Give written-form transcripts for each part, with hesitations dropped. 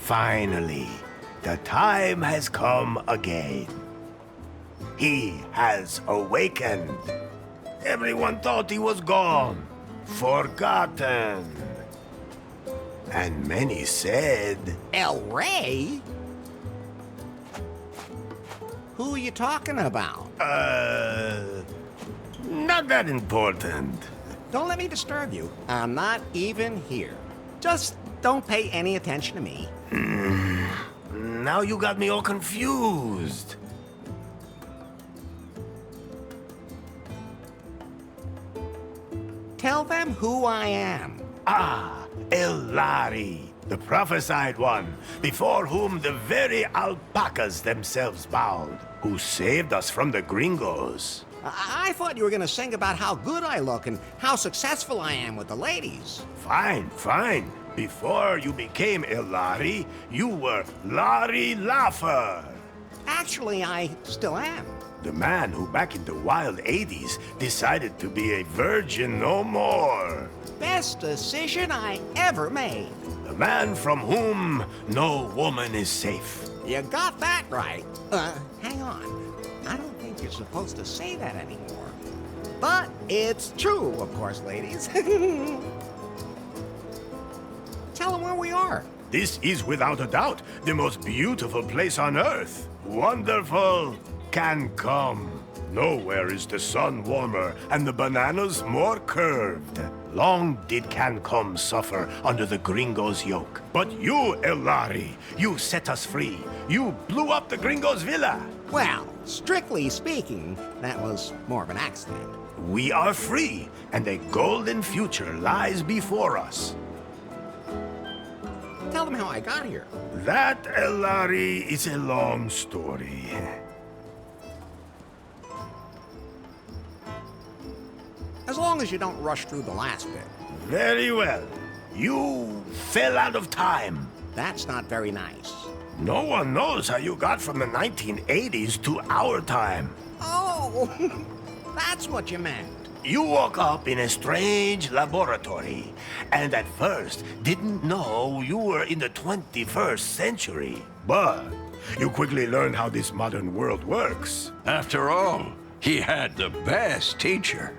Finally, the time has come again. He has awakened. Everyone thought he was gone, forgotten. And many said, El Rey? Who are you talking about? not that important. Don't let me disturb you. I'm not even here. Just don't pay any attention to me. Now you got me all confused. Tell them who I am. Ah, Elari, the prophesied one, before whom the very alpacas themselves bowed, who saved us from the gringos. I thought you were going to sing about how good I look and how successful I am with the ladies. Fine, fine. Before you became Elari, you were Larry Laugher. Actually, I still am. The man who back in the wild 80s decided to be a virgin no more. Best decision I ever made. The man from whom no woman is safe. You got that right. Hang on. I don't think you're supposed to say that anymore. But it's true, of course, ladies. Tell them where we are. This is without a doubt the most beautiful place on earth. Wonderful Cancúm. Nowhere is the sun warmer and the bananas more curved. Long did Cancúm suffer under the gringos' yoke. But you, Elari, you set us free. You blew up the gringos' villa. Well, strictly speaking, that was more of an accident. We are free, and a golden future lies before us. Tell them how I got here. That, Elari, is a long story. As long as you don't rush through the last bit. Very well. You fell out of time. That's not very nice. No one knows how you got from the 1980s to our time. Oh, that's what you meant. You woke up in a strange laboratory, and at first didn't know you were in the 21st century. But you quickly learned how this modern world works. After all, he had the best teacher.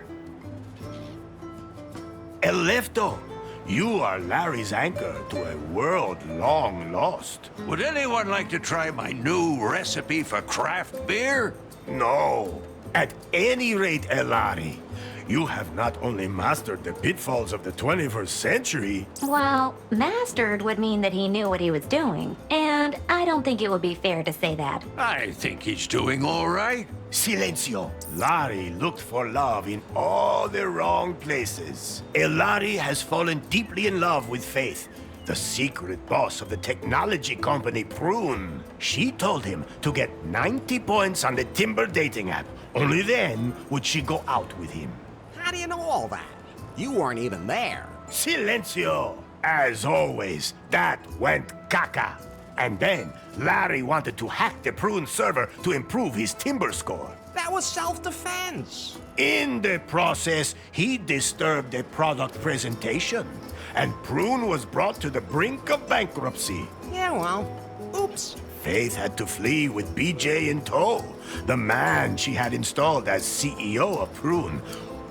Elefto, you are Larry's anchor to a world long lost. Would anyone like to try my new recipe for craft beer? No. At any rate, Elari, you have not only mastered the pitfalls of the 21st century... Well, mastered would mean that he knew what he was doing, and I don't think it would be fair to say that. I think he's doing all right. Silencio. Larry looked for love in all the wrong places. Elari has fallen deeply in love with Faith, the secret boss of the technology company Prune. She told him to get 90 points on the Timber dating app. Only then would she go out with him. How do you know all that? You weren't even there. Silencio! As always, that went caca. And then, Larry wanted to hack the Prune server to improve his Timber score. That was self-defense. In the process, he disturbed the product presentation, and Prune was brought to the brink of bankruptcy. Yeah, well, oops. Faith had to flee with BJ in tow, the man she had installed as CEO of Prune,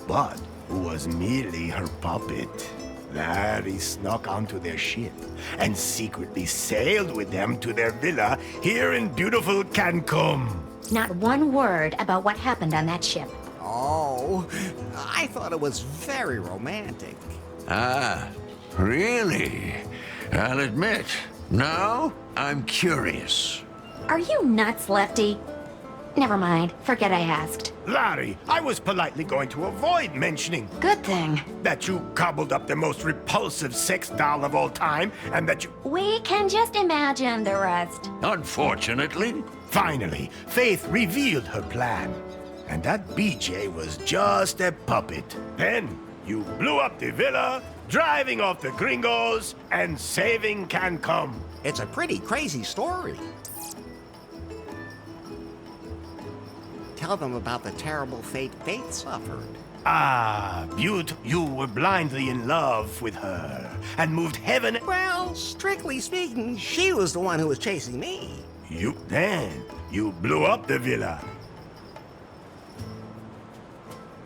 but who was merely her puppet. Larry snuck onto their ship and secretly sailed with them to their villa here in beautiful Cancúm. Not one word about what happened on that ship. Oh, I thought it was very romantic. Ah, really? I'll admit, now I'm curious. Are you nuts, Lefty? Never mind. Forget I asked. Larry, I was politely going to avoid mentioning Good thing. that you gobbled up the most repulsive sex doll of all time, and that you... We can just imagine the rest. Unfortunately, Finally, Faith revealed her plan. And that BJ was just a puppet. Then, you blew up the villa, driving off the gringos, and saving Cancúm. It's a pretty crazy story. Tell them about the terrible fate Faith suffered. Ah, Butte, you were blindly in love with her and moved heaven. Well, strictly speaking, she was the one who was chasing me. You blew up the villa.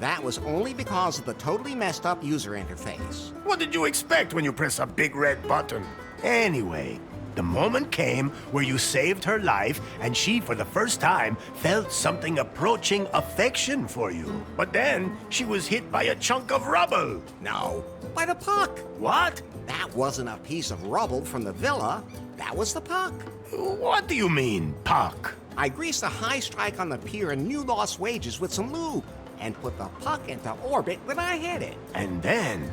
That was only because of the totally messed up user interface. What did you expect when you press a big red button? Anyway, the moment came where you saved her life, and she, for the first time, felt something approaching affection for you. But then, she was hit by a chunk of rubble. No, by the puck. What? That wasn't a piece of rubble from the villa. That was the puck. What do you mean, puck? I greased a high strike on the pier and new lost wages with some lube, and put the puck into orbit when I hit it. And then,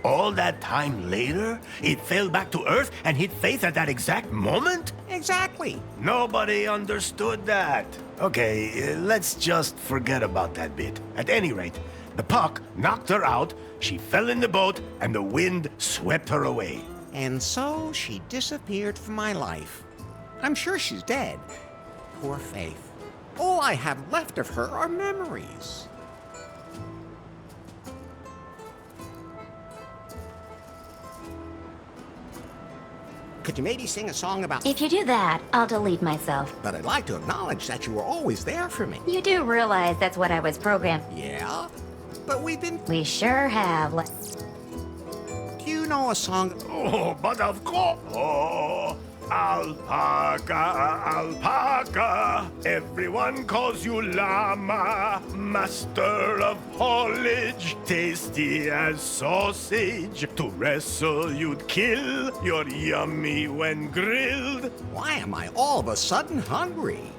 all that time later, it fell back to Earth and hit Faith at that exact moment? Exactly. Nobody understood that. Okay, let's just forget about that bit. At any rate, the puck knocked her out, she fell in the boat, and the wind swept her away. And so she disappeared from my life. I'm sure she's dead. Poor Faith. All I have left of her are memories. Could you maybe sing a song about... If you do that, I'll delete myself. But I'd like to acknowledge that you were always there for me. You do realize that's what I was programmed. Yeah? But we've been... We sure have. Do you know a song... Oh, but of course. Oh, alpaca, alpaca. Everyone calls you llama. Master of haulage, tasty as sausage. To wrestle, you'd kill. You're yummy when grilled. Why am I all of a sudden hungry?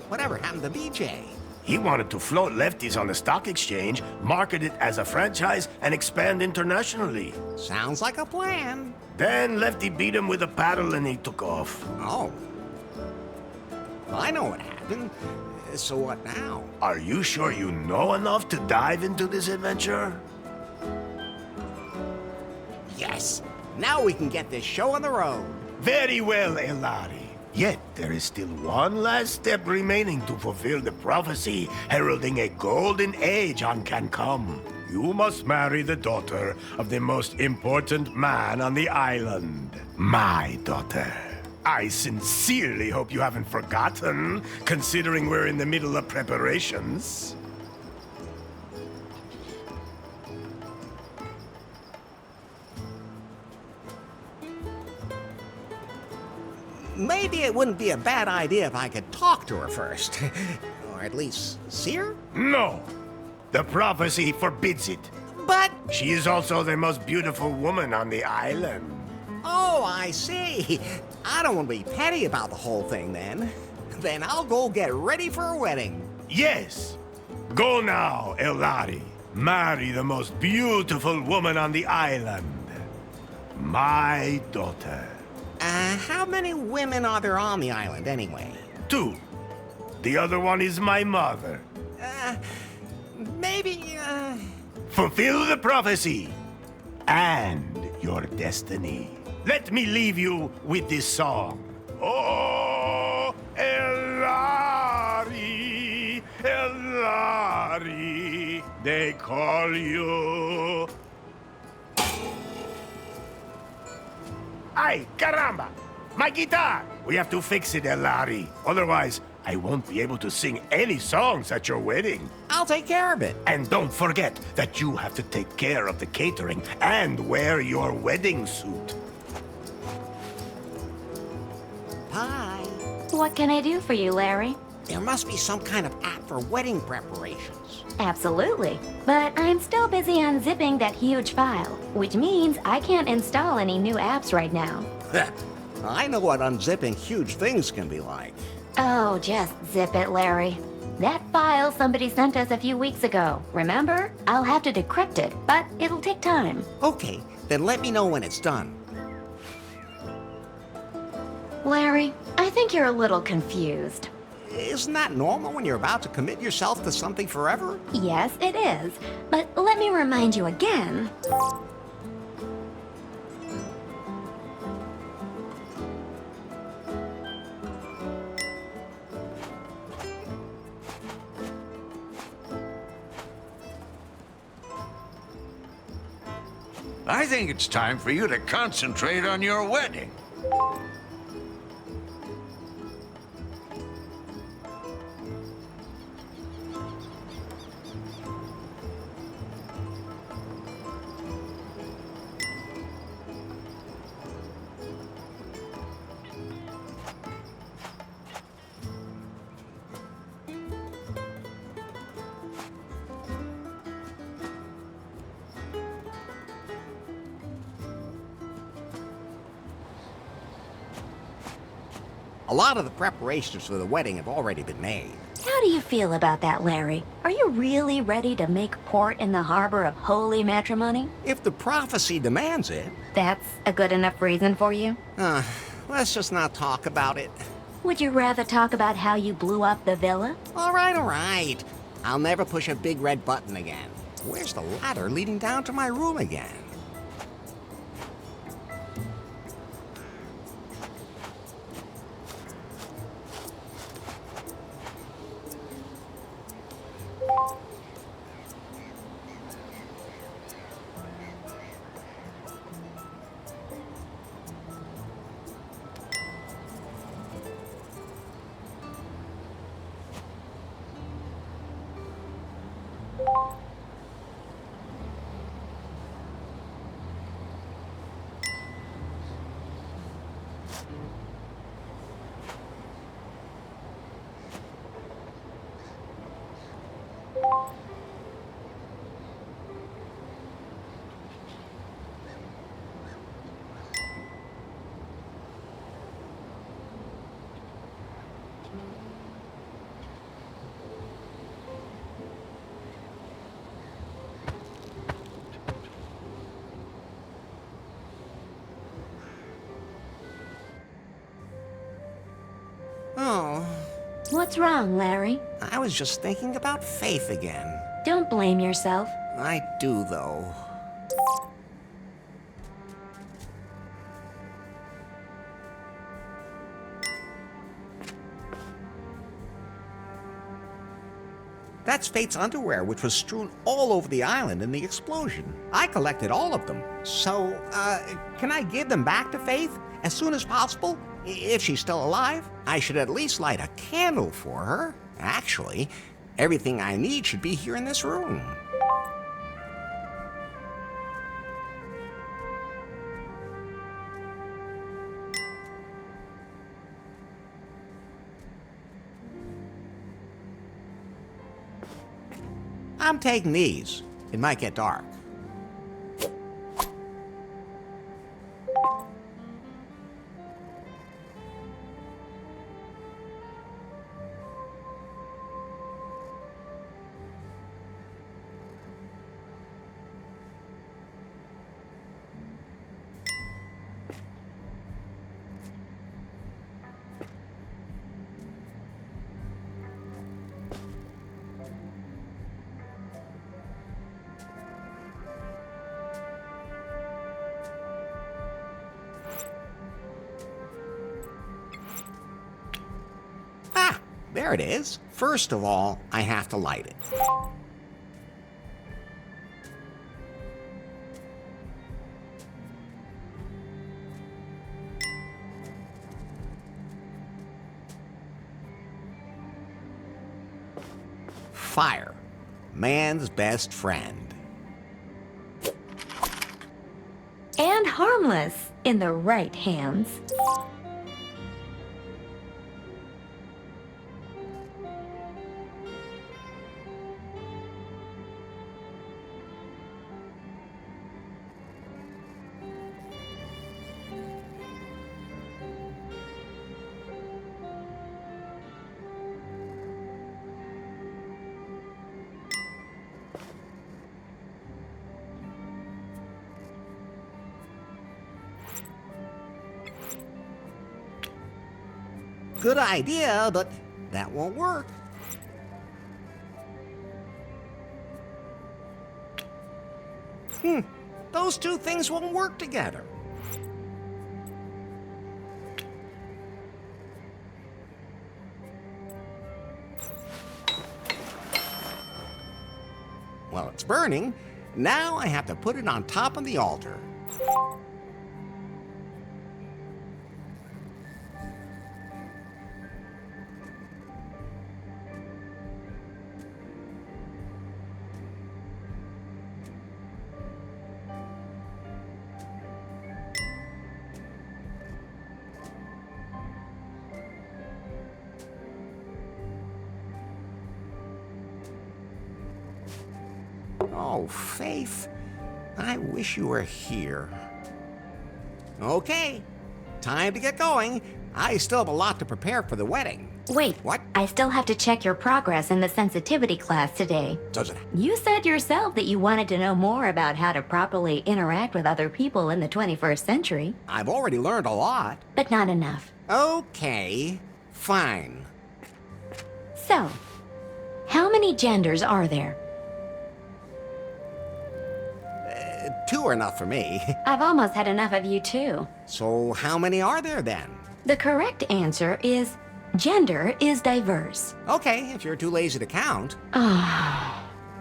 Whatever happened to BJ? He wanted to float lefties on the stock exchange, market it as a franchise, and expand internationally. Sounds like a plan. Then Lefty beat him with a paddle and he took off. Oh. I know what happened. So what now? Are you sure you know enough to dive into this adventure? Yes. Now we can get this show on the road. Very well, Elari. Yet there is still one last step remaining to fulfill the prophecy heralding a golden age on Cancúm. You must marry the daughter of the most important man on the island. My daughter. I sincerely hope you haven't forgotten, considering we're in the middle of preparations. Maybe it wouldn't be a bad idea if I could talk to her first. Or at least see her? No. The prophecy forbids it. But... She is also the most beautiful woman on the island. Oh, I see. I don't want to be petty about the whole thing then. Then I'll go get ready for a wedding. Yes. Go now, Elari. Marry the most beautiful woman on the island. My daughter. How many women are there on the island anyway? 2. The other one is my mother. Maybe, Fulfill the prophecy and your destiny. Let me leave you with this song. Oh, Elari, Elari, they call you. Ay, caramba! My guitar! We have to fix it, Elari. Otherwise, I won't be able to sing any songs at your wedding. I'll take care of it. And don't forget that you have to take care of the catering and wear your wedding suit. Bye. What can I do for you, Larry? There must be some kind of app for wedding preparations. Absolutely. But I'm still busy unzipping that huge file, which means I can't install any new apps right now. I know what unzipping huge things can be like. Oh, just zip it, Larry. That file somebody sent us a few weeks ago, remember? I'll have to decrypt it, but it'll take time. Okay, then let me know when it's done. Larry, I think you're a little confused. Isn't that normal when you're about to commit yourself to something forever? Yes, it is. But let me remind you again. I think it's time for you to concentrate on your wedding. A lot of the preparations for the wedding have already been made. How do you feel about that, Larry? Are you really ready to make port in the harbor of holy matrimony? If the prophecy demands it. That's a good enough reason for you? Let's just not talk about it. Would you rather talk about how you blew up the villa? All right. I'll never push a big red button again. Where's the ladder leading down to my room again? Oh. What's wrong, Larry? I was just thinking about Faith again. Don't blame yourself. I do, though. That's Faith's underwear, which was strewn all over the island in the explosion. I collected all of them. So, can I give them back to Faith as soon as possible? If she's still alive, I should at least light a candle for her. Actually, everything I need should be here in this room. I'm taking these. It might get dark. There it is. First of all, I have to light it. Fire, man's best friend. And harmless in the right hands. Good idea, but that won't work. Those two things won't work together. Well, it's burning, Now I have to put it on top of the altar. Oh, Faith, I wish you were here. Okay, time to get going. I still have a lot to prepare for the wedding. Wait. What? I still have to check your progress in the sensitivity class today. Does it? You said yourself that you wanted to know more about how to properly interact with other people in the 21st century. I've already learned a lot. But not enough. Okay, fine. So, how many genders are there? 2 are enough for me. I've almost had enough of you too. So how many are there then? The correct answer is gender is diverse. Okay, if you're too lazy to count.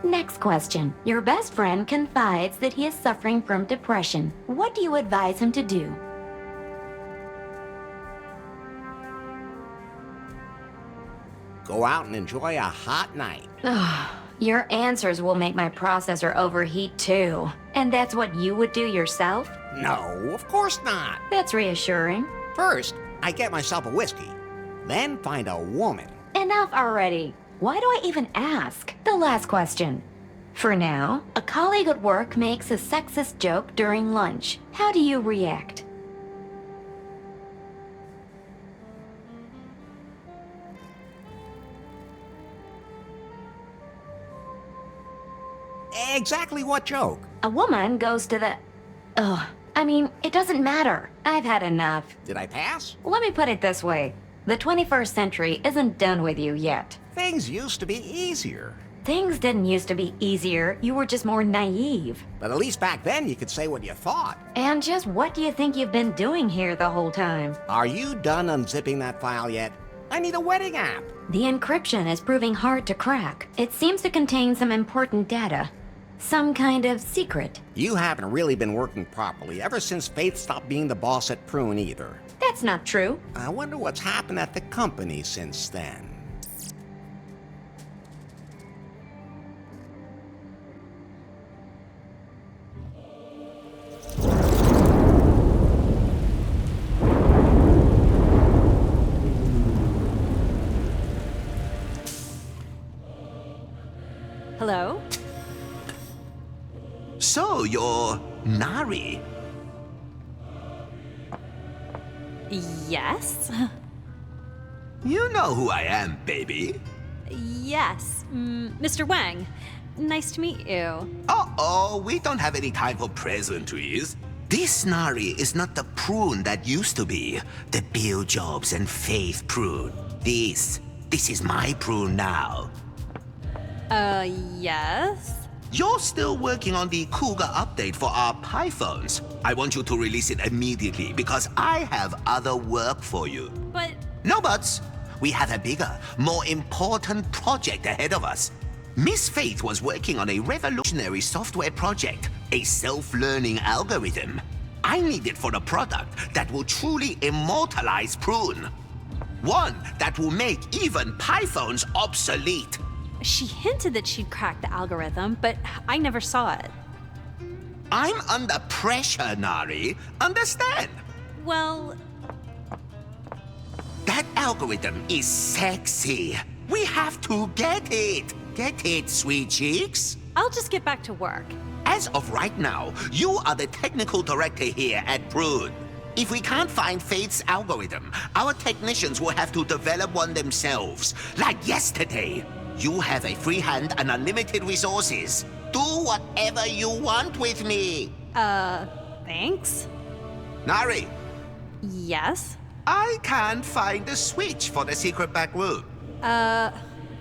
Next question. Your best friend confides that he is suffering from depression. What do you advise him to do? Go out and enjoy a hot night. Your answers will make my processor overheat too. And that's what you would do yourself? No, of course not. That's reassuring. First, I get myself a whiskey. Then find a woman. Enough already. Why do I even ask? The last question. For now, a colleague at work makes a sexist joke during lunch. How do you react? Exactly what joke? A woman goes to the... I mean, it doesn't matter. I've had enough. Did I pass? Let me put it this way. The 21st century isn't done with you yet. Things used to be easier. Things didn't used to be easier. You were just more naive. But at least back then you could say what you thought. And just what do you think you've been doing here the whole time? Are you done unzipping that file yet? I need a wedding app. The encryption is proving hard to crack. It seems to contain some important data. Some kind of secret. You haven't really been working properly ever since Faith stopped being the boss at Prune either. That's not true. I wonder what's happened at the company since then. Hello? So, you're Nari. Yes? You know who I am, baby. Yes. Mr. Wang. Nice to meet you. Uh-oh, we don't have any time for pleasantries. This Nari is not the Prune that used to be. The Bill Jobs and Faith Prune. This is my Prune now. Yes? You're still working on the Cougar update for our Pythons. I want you to release it immediately because I have other work for you. But... No buts. We have a bigger, more important project ahead of us. Miss Faith was working on a revolutionary software project, a self-learning algorithm. I need it for a product that will truly immortalize Prune. One that will make even Pythons obsolete. She hinted that she'd cracked the algorithm, but I never saw it. I'm under pressure, Nari. Understand? Well... That algorithm is sexy. We have to get it. Get it, sweet cheeks? I'll just get back to work. As of right now, you are the technical director here at Prune. If we can't find Faith's algorithm, our technicians will have to develop one themselves. Like yesterday. You have a free hand and unlimited resources. Do whatever you want with me. Thanks? Nari, Yes? I can't find the switch for the secret back room. I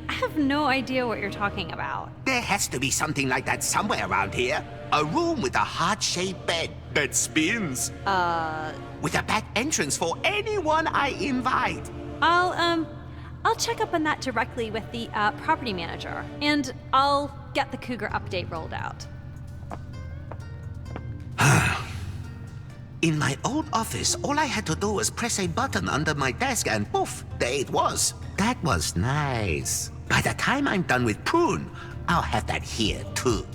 have no idea what you're talking about. There has to be something like that somewhere around here. A room with a heart-shaped bed that spins. With a back entrance for anyone I invite. I'll check up on that directly with the property manager, and I'll get the Cougar update rolled out. In my old office, all I had to do was press a button under my desk and poof, there it was. That was nice. By the time I'm done with Prune, I'll have that here too.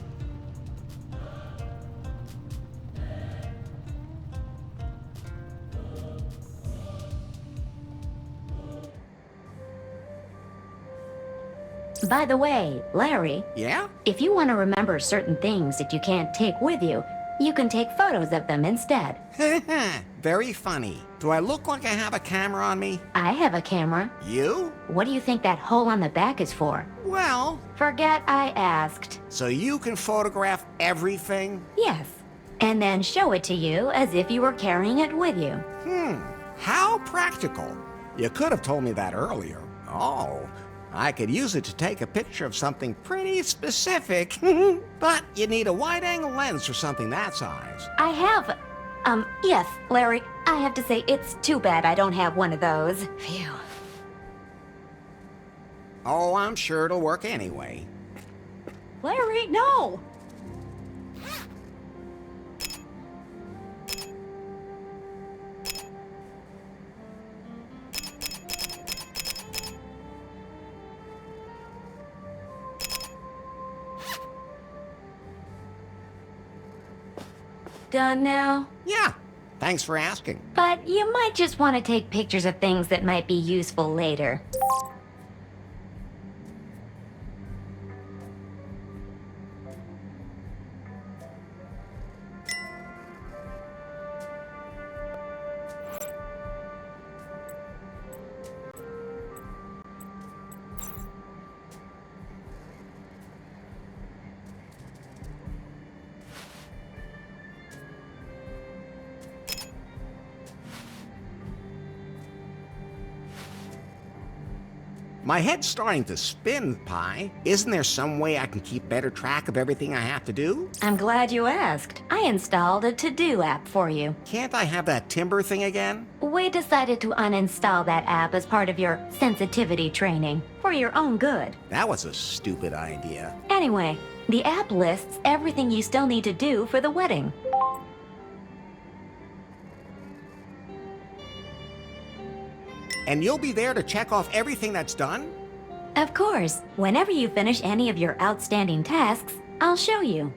By the way, Larry, Yeah? if you want to remember certain things that you can't take with you, you can take photos of them instead. Very funny. Do I look like I have a camera on me? I have a camera. You? What do you think that hole on the back is for? Well, Forget I asked. so you can photograph everything? Yes. And then show it to you as if you were carrying it with you. How practical. You could have told me that earlier. Oh, I could use it to take a picture of something pretty specific. But you need a wide-angle lens for something that size. I have... yes, Larry, I have to say it's too bad I don't have one of those. Phew. Oh, I'm sure it'll work anyway. Larry, no! Done now? Yeah, thanks for asking. But you might just want to take pictures of things that might be useful later. My head's starting to spin, Pi. Isn't there some way I can keep better track of everything I have to do? I'm glad you asked. I installed a to-do app for you. Can't I have that timber thing again? We decided to uninstall that app as part of your sensitivity training, for your own good. That was a stupid idea. Anyway, the app lists everything you still need to do for the wedding. And you'll be there to check off everything that's done? Of course, whenever you finish any of your outstanding tasks, I'll show you.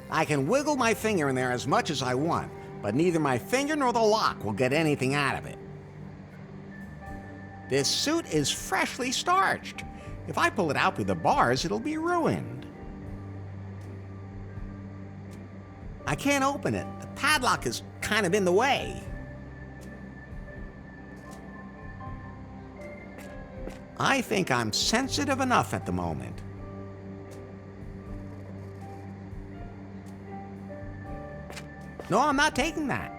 I can wiggle my finger in there as much as I want, but neither my finger nor the lock will get anything out of it. This suit is freshly starched. If I pull it out through the bars, it'll be ruined. I can't open it. The padlock is kind of in the way. I think I'm sensitive enough at the moment. No, I'm not taking that.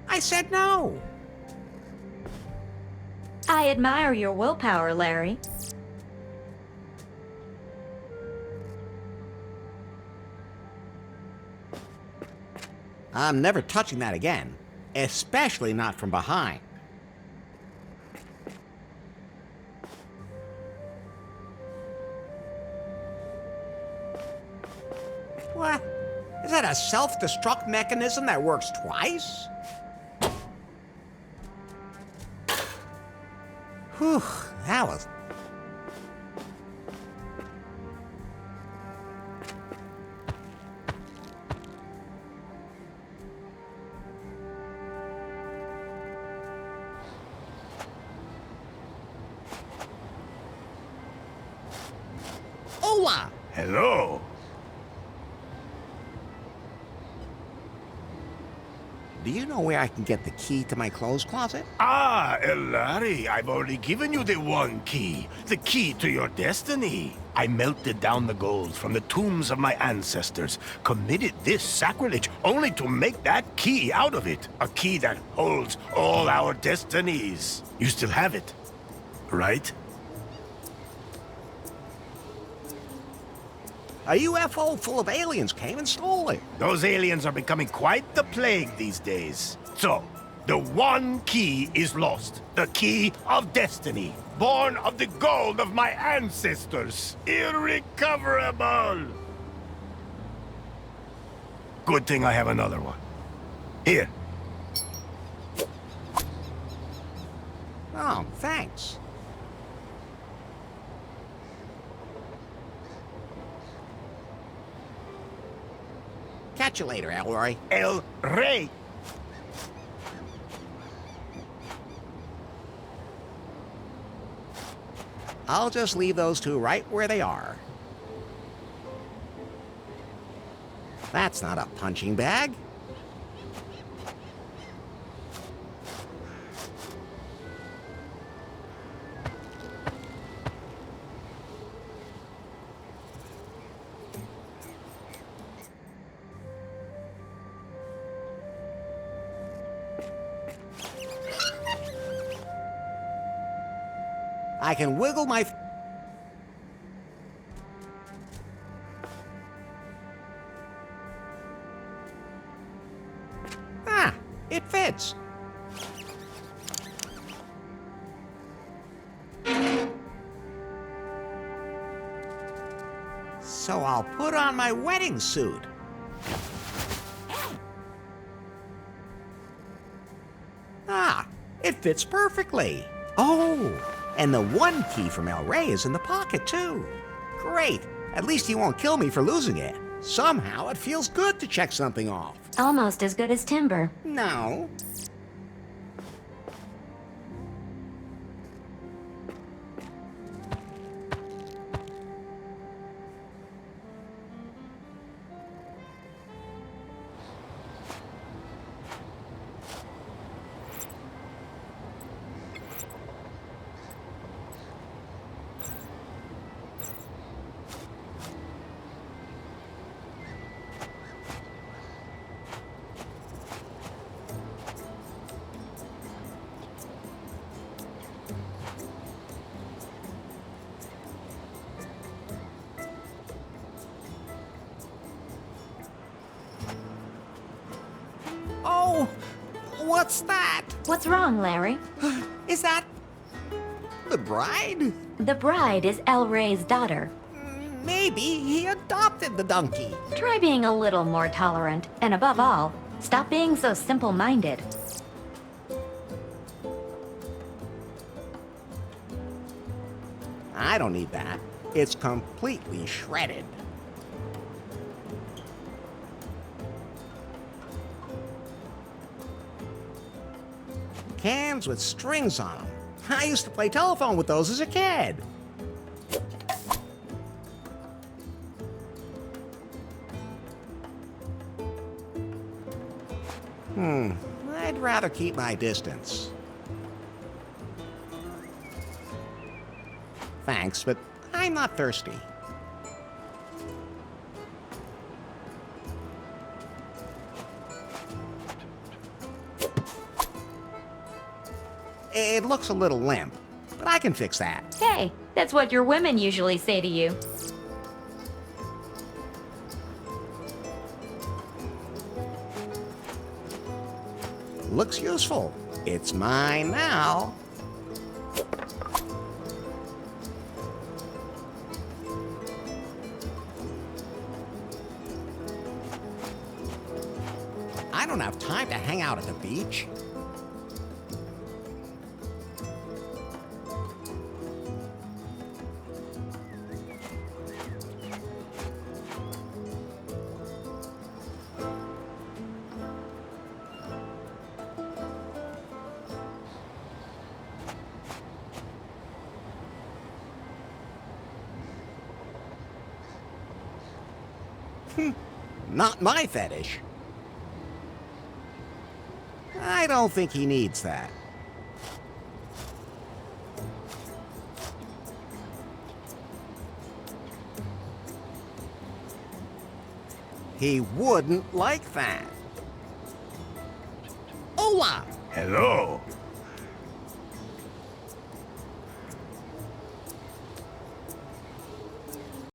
I said no. I admire your willpower, Larry. I'm never touching that again, especially not from behind. What? Is that a self-destruct mechanism that works twice? Whew, that was... Hola! Hello. do you know where I can get the key to my clothes closet? Ah, Larry, I've already given you the one key. The key to your destiny. I melted down the gold from the tombs of my ancestors, committed this sacrilege only to make that key out of it. A key that holds all our destinies. You still have it, right? A UFO full of aliens came and stole it. Those aliens are becoming quite the plague these days. So, the one key is lost. The key of destiny. Born of the gold of my ancestors. Irrecoverable! Good thing I have another one. Here. Oh, thanks. Catch you later, Elroy. El Rey. I'll just leave those two right where they are. That's not a punching bag. I can wiggle my... Ah, it fits. So I'll put on my wedding suit. Ah, it fits perfectly. Oh, and the one key from El Rey is in the pocket, too. Great. At least he won't kill me for losing it. Somehow it feels good to check something off. Almost as good as timber. No. Oh, what's that? What's wrong, Larry? Is that the bride? The bride is El Rey's daughter. Maybe he adopted the donkey. Try being a little more tolerant, and above all, stop being so simple-minded. I don't need that. It's completely shredded. Cans with strings on them. I used to play telephone with those as a kid. I'd rather keep my distance. Thanks, but I'm not thirsty. It looks a little limp, but I can fix that. Hey, that's what your women usually say to you. Looks useful. It's mine now. I don't have time to hang out at the beach. Not my fetish. I don't think he needs that. He wouldn't like that. Hola! Hello.